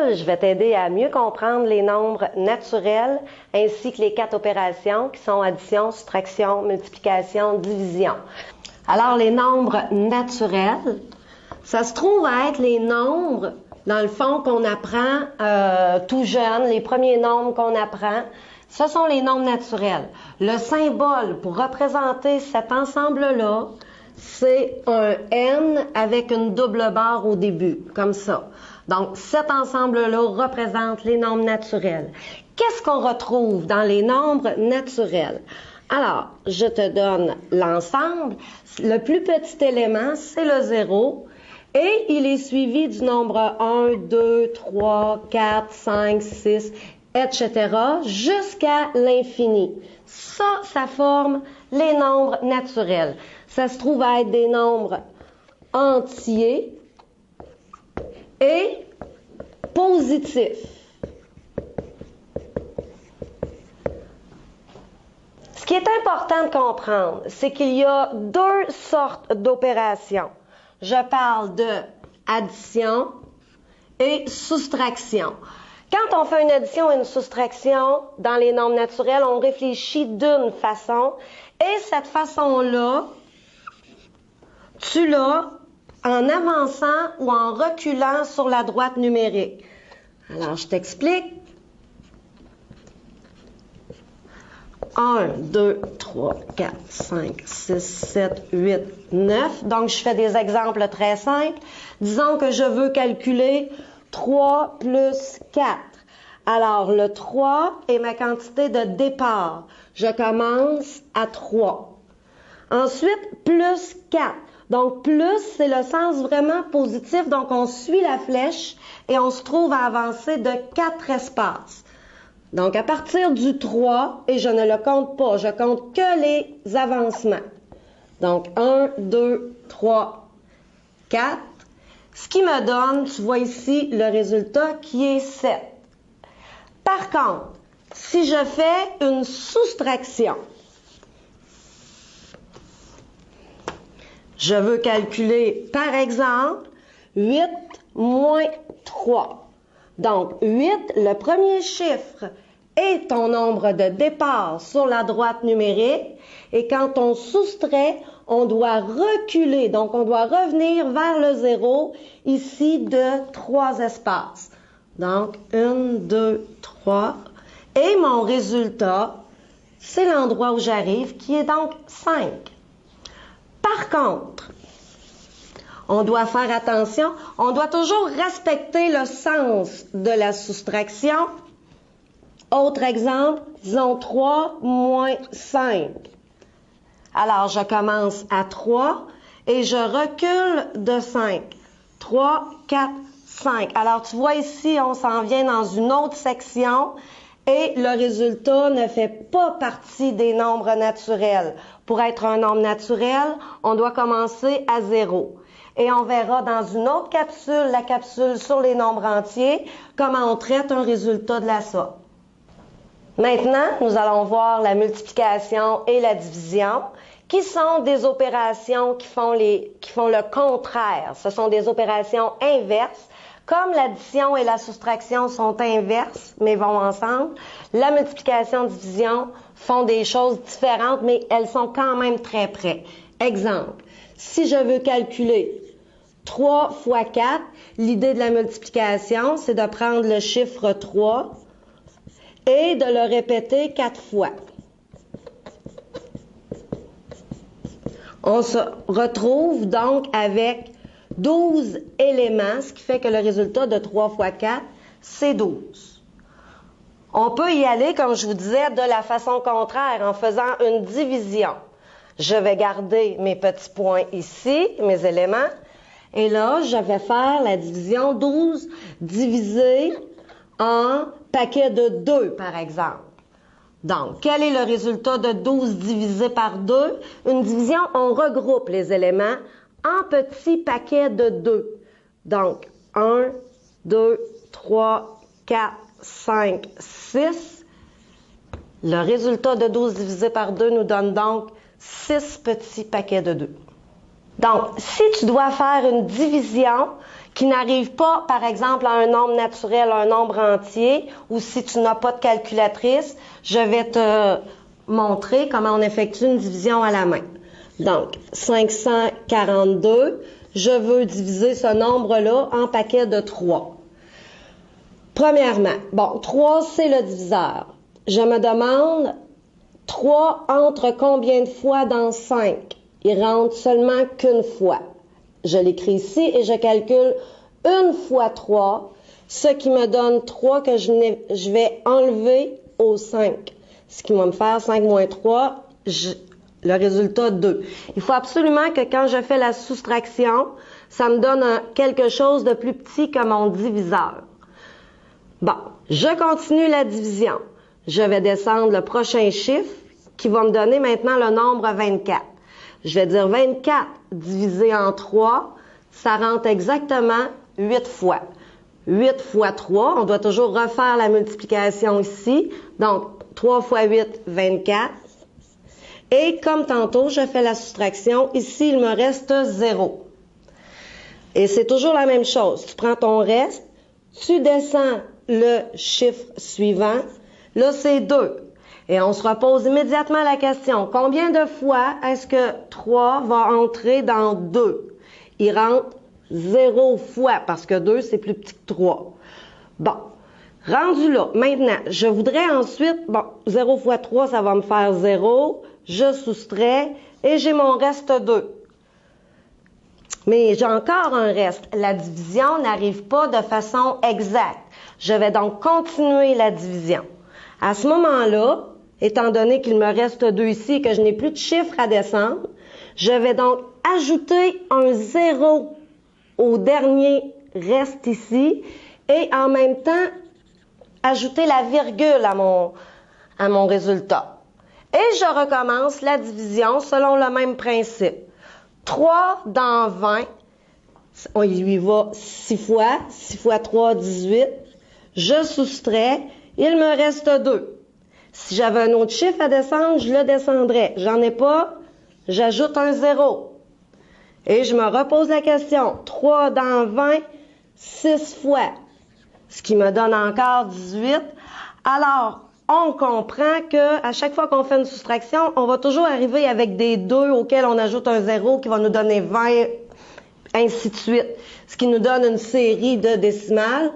capsule, je vais t'aider à mieux comprendre les nombres naturels ainsi que les 4 opérations qui sont addition, soustraction, multiplication, division. Alors, les nombres naturels, ça se trouve à être les nombres, dans le fond, qu'on apprend tout jeune, les premiers nombres qu'on apprend. Ce sont les nombres naturels. Le symbole pour représenter cet ensemble-là, c'est un N avec une double barre au début, comme ça. Donc, cet ensemble-là représente les nombres naturels. Qu'est-ce qu'on retrouve dans les nombres naturels? Alors, je te donne l'ensemble. Le plus petit élément, c'est le 0. Et il est suivi du nombre 1, 2, 3, 4, 5, 6, etc. jusqu'à l'infini. Ça forme les nombres naturels. Ça se trouve à être des nombres entiers et positifs. Ce qui est important de comprendre, c'est qu'il y a 2 sortes d'opérations. Je parle de addition et soustraction. Quand on fait une addition et une soustraction dans les nombres naturels, on réfléchit d'une façon et cette façon-là, tu l'as en avançant ou en reculant sur la droite numérique. Alors, je t'explique. 1, 2, 3, 4, 5, 6, 7, 8, 9. Donc, je fais des exemples très simples. Disons que je veux calculer 3 plus 4. Alors, le 3 est ma quantité de départ. Je commence à 3. Ensuite, plus 4. Donc, plus, c'est le sens vraiment positif. Donc, on suit la flèche et on se trouve à avancer de 4 espaces. Donc, à partir du 3, et je ne le compte pas, je compte que les avancements. Donc, 1, 2, 3, 4. Ce qui me donne, tu vois ici, le résultat qui est 7. Par contre, si je fais une soustraction, je veux calculer, par exemple, 8 moins 3. Donc, 8, le premier chiffre est ton nombre de départ sur la droite numérique. Et quand on soustrait, on doit reculer. Donc, on doit revenir vers le 0, ici, de 3 espaces. Donc, 1, 2, 3. Et mon résultat, c'est l'endroit où j'arrive, qui est donc 5. Par contre, on doit faire attention, on doit toujours respecter le sens de la soustraction. Autre exemple, disons 3 moins 5. Alors, je commence à 3 et je recule de 5. 3, 4, 5. Alors, tu vois ici, on s'en vient dans une autre section et le résultat ne fait pas partie des nombres naturels. Pour être un nombre naturel, on doit commencer à 0. Et on verra dans une autre capsule, la capsule sur les nombres entiers, comment on traite un résultat de la sorte. Maintenant, nous allons voir la multiplication et la division, qui sont des opérations qui font le contraire. Ce sont des opérations inverses. Comme l'addition et la soustraction sont inverses, mais vont ensemble, la multiplication et division font des choses différentes, mais elles sont quand même très près. Exemple, si je veux calculer 3 fois 4, l'idée de la multiplication, c'est de prendre le chiffre 3 et de le répéter 4 fois. On se retrouve donc avec 12 éléments, ce qui fait que le résultat de 3 fois 4, c'est 12. On peut y aller, comme je vous disais, de la façon contraire, en faisant une division. Je vais garder mes petits points ici, mes éléments, et là, je vais faire la division 12 divisé en paquet de 2, par exemple. Donc, quel est le résultat de 12 divisé par 2? Une division, on regroupe les éléments en petits paquets de 2. Donc, 1, 2, 3, 4, 5, 6. Le résultat de 12 divisé par 2 nous donne donc 6 petits paquets de 2. Donc, si tu dois faire une division qui n'arrive pas, par exemple, à un nombre naturel, un nombre entier, ou si tu n'as pas de calculatrice, je vais te montrer comment on effectue une division à la main. Donc, 542, je veux diviser ce nombre-là en paquets de 3. Premièrement, bon, 3, c'est le diviseur. Je me demande, 3 entre combien de fois dans 5? Il rentre seulement qu'une fois. Je l'écris ici et je calcule 1 fois 3, ce qui me donne 3 que je vais enlever au 5. Ce qui va me faire 5 moins 3, le résultat 2. Il faut absolument que quand je fais la soustraction, ça me donne quelque chose de plus petit que mon diviseur. Bon, je continue la division. Je vais descendre le prochain chiffre qui va me donner maintenant le nombre 24. Je vais dire 24 divisé en 3, ça rentre exactement 8 fois. 8 fois 3, on doit toujours refaire la multiplication ici. Donc, 3 fois 8, 24. Et comme tantôt, je fais la soustraction. Ici, il me reste 0. Et c'est toujours la même chose. Tu prends ton reste, tu descends le chiffre suivant. Là, c'est 2. Et on se repose immédiatement la question, combien de fois est-ce que 3 va entrer dans 2? Il rentre 0 fois, parce que 2, c'est plus petit que 3. Bon, rendu là, maintenant, je voudrais ensuite, bon, 0 fois 3, ça va me faire 0. Je soustrais et j'ai mon reste 2. Mais j'ai encore un reste. La division n'arrive pas de façon exacte. Je vais donc continuer la division. À ce moment-là, étant donné qu'il me reste 2 ici et que je n'ai plus de chiffre à descendre, je vais donc ajouter un 0 au dernier reste ici et en même temps ajouter la virgule à mon résultat. Et je recommence la division selon le même principe. 3 dans 20, on y va 6 fois. 6 fois 3, 18. Je soustrais, il me reste 2. Si j'avais un autre chiffre à descendre, je le descendrais. J'en ai pas, j'ajoute un 0. Et je me repose la question. 3 dans 20, 6 fois. Ce qui me donne encore 18. Alors, on comprend que à chaque fois qu'on fait une soustraction, on va toujours arriver avec des 2 auxquels on ajoute un 0 qui va nous donner 20, ainsi de suite. Ce qui nous donne une série de décimales.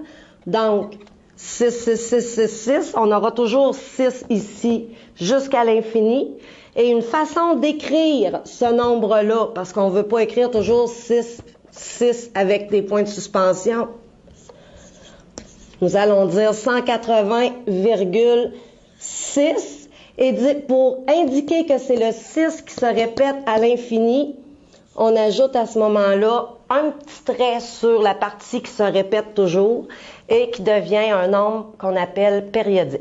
Donc, 6, 6, 6, 6, 6, on aura toujours 6 ici jusqu'à l'infini. Et une façon d'écrire ce nombre-là, parce qu'on ne veut pas écrire toujours 6, 6 avec des points de suspension. Nous allons dire 180,6 et pour indiquer que c'est le 6 qui se répète à l'infini, on ajoute à ce moment-là un petit trait sur la partie qui se répète toujours et qui devient un nombre qu'on appelle périodique.